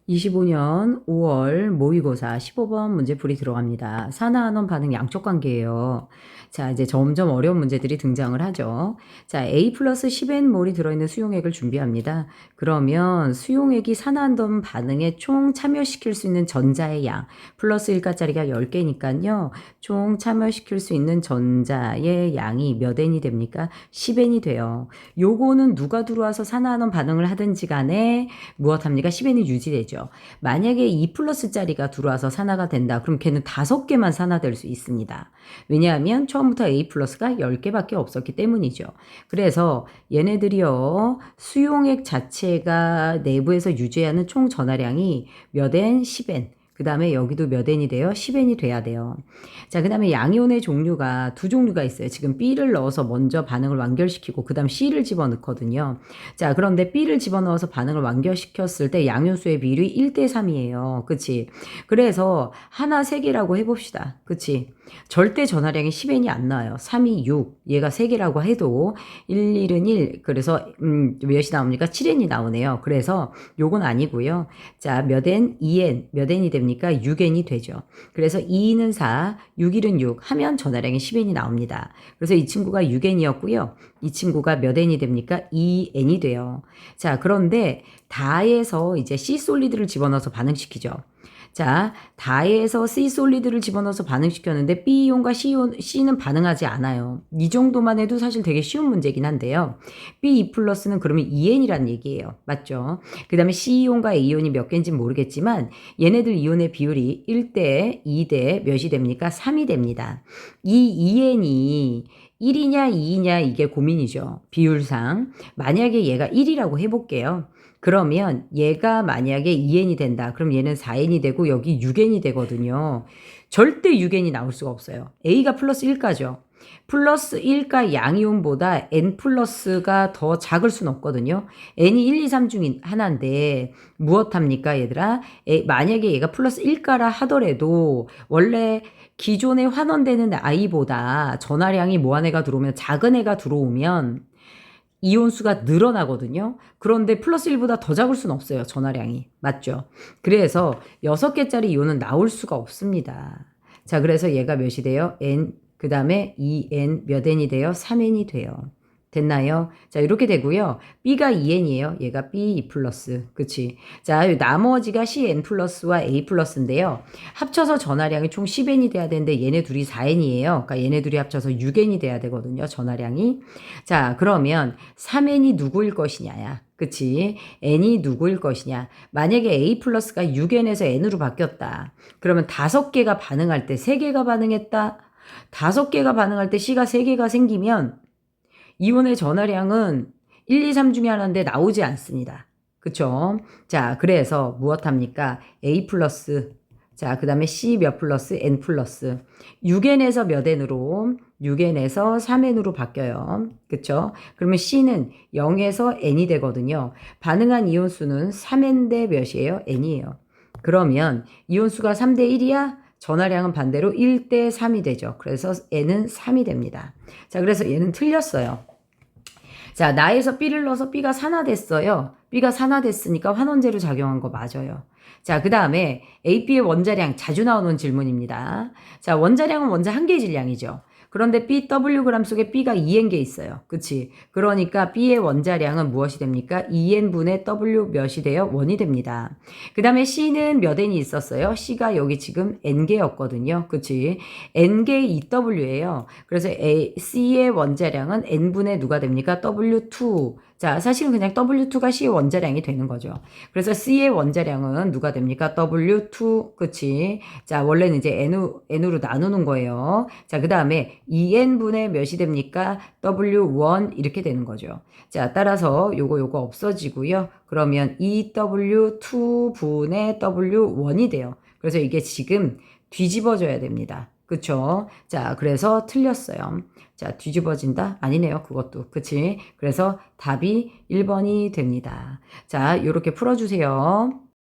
25년 5월 모의고사 15번 문제풀이 들어갑니다. 산화한원 반응 양적 관계예요. 자, 이제 점점 어려운 문제들이 등장을 하죠. 자, A 플러스 10N몰이 들어있는 수용액을 준비합니다. 그러면 수용액이 산화한원 반응에 총 참여시킬 수 있는 전자의 양 플러스 1가짜리가 10개니까요. 총 참여시킬 수 있는 전자의 양이 몇 N이 됩니까? 10N이 돼요. 요거는 누가 들어와서 산화한원 반응을 하든지 간에 무엇합니까? 10N이 유지되죠. 만약에 2 플러스짜리가 들어와서 산화가 된다. 그럼 걔는 5개만 산화될 수 있습니다. 왜냐하면 처음부터 A 플러스가 10개밖에 없었기 때문이죠. 그래서 얘네들이요. 수용액 자체가 내부에서 유지하는 총 전하량이 몇 N? 10N. 그 다음에 여기도 몇 N이 돼요? 10N이 돼야 돼요. 자, 그 다음에 양이온의 종류가 두 종류가 있어요. 지금 B를 넣어서 먼저 반응을 완결시키고 그 다음 C를 집어넣거든요. 자, 그런데 B를 집어넣어서 반응을 완결시켰을 때 양효수의 비율이 1대3이에요. 그치? 그래서 하나 3개라고 해봅시다. 그치? 절대 전하량이 10N이 안 나와요. 3이 6, 얘가 3개라고 해도 1, 1은 1, 그래서 몇이 나옵니까? 7N이 나오네요. 그래서 요건 아니고요. 자, 몇 N? 2N, 몇 N이 됩니까? 6N이 되죠. 그래서 2는 4, 6, 1은 6 하면 전하량이 10N이 나옵니다. 그래서 이 친구가 6N이었고요. 이 친구가 몇 N이 됩니까? 2N이 돼요. 자, 그런데 다에서 이제 C 솔리드를 집어넣어서 반응시키죠. 자, 다에서 C 솔리드를 집어넣어서 반응시켰는데 B이온과 C는 반응하지 않아요. 이 정도만 해도 사실 되게 쉬운 문제긴 한데요. B2 플러스는 그러면 2N이란 얘기예요. 맞죠? 그 다음에 C이온과 A이온이 몇 개인지 모르겠지만 얘네들 이온의 비율이 1대 2대 몇이 됩니까? 3이 됩니다. 이 2N이 1이냐 2이냐 이게 고민이죠. 비율상. 만약에 얘가 1이라고 해볼게요. 그러면 얘가 만약에 2N이 된다. 그럼 얘는 4N이 되고 여기 6N이 되거든요. 절대 6N이 나올 수가 없어요. A가 플러스 1가죠. 플러스 1가 양이온보다 N 플러스가 더 작을 수는 없거든요. N이 1, 2, 3 중인 하나인데 무엇합니까 얘들아? 만약에 얘가 플러스 1가라 하더라도 원래 기존에 환원되는 아이보다 전하량이 뭐한 애가 들어오면 작은 애가 들어오면 이온수가 늘어나거든요. 그런데 플러스 1보다 더 작을 수는 없어요. 전하량이. 맞죠? 그래서 6개짜리 이온은 나올 수가 없습니다. 자, 그래서 얘가 몇이 돼요? N, 그 다음에 2N, 몇 N이 돼요? 3N이 돼요. 됐나요? 자, 이렇게 되고요. B가 2N이에요. 얘가 B 플러스. 그치? 자, 나머지가 CN 플러스와 A 플러스인데요. 합쳐서 전하량이 총 10N이 돼야 되는데 얘네 둘이 4N이에요. 그러니까 얘네 둘이 합쳐서 6N이 돼야 되거든요. 전하량이. 자, 그러면 3N이 누구일 것이냐야. 그치? N이 누구일 것이냐. 만약에 A 플러스가 6N에서 N으로 바뀌었다. 그러면 5개가 반응할 때 3개가 반응했다. 5개가 반응할 때 C가 3개가 생기면 이온의 전하량은 1, 2, 3 중에 하나인데 나오지 않습니다. 그쵸? 자, 그래서 무엇합니까? A 플러스. 자, 그 다음에 C 몇 플러스? N 플러스. 6N에서 몇 N으로? 6N에서 3N으로 바뀌어요. 그쵸? 그러면 C는 0에서 N이 되거든요. 반응한 이온수는 3N 대 몇이에요? N이에요. 그러면 이온수가 3대 1이야? 전하량은 반대로 1대 3이 되죠. 그래서 N은 3이 됩니다. 자, 그래서 얘는 틀렸어요. 자, 나에서 B를 넣어서 B가 산화됐어요. B가 산화됐으니까 환원제로 작용한 거 맞아요. 자, 그 다음에 AB의 원자량 자주 나오는 질문입니다. 자, 원자량은 원자 한 개의 질량이죠. 그런데 BWg 속에 B가 2N개 있어요. 그치? 그러니까 B의 원자량은 무엇이 됩니까? 2N분의 W 몇이 돼요? 1이 됩니다. 그 다음에 C는 몇 N이 있었어요? C가 여기 지금 N개였거든요. 그치? N개 EW예요. 그래서 C의 원자량은 N분의 누가 됩니까? W2. 자, 사실은 그냥 W2가 C의 원자량이 되는 거죠. 그래서 C의 원자량은 누가 됩니까? W2, 그치? 자, 원래는 이제 N으로 나누는 거예요. 자, 그 다음에 2N분의 몇이 됩니까? W1 이렇게 되는 거죠. 자, 따라서 요거 없어지고요. 그러면 EW2분의 W1이 돼요. 그래서 이게 지금 뒤집어져야 됩니다. 그쵸? 자, 그래서 틀렸어요. 자, 뒤집어진다? 아니네요. 그것도. 그치? 그래서 답이 1번이 됩니다. 자, 요렇게 풀어주세요.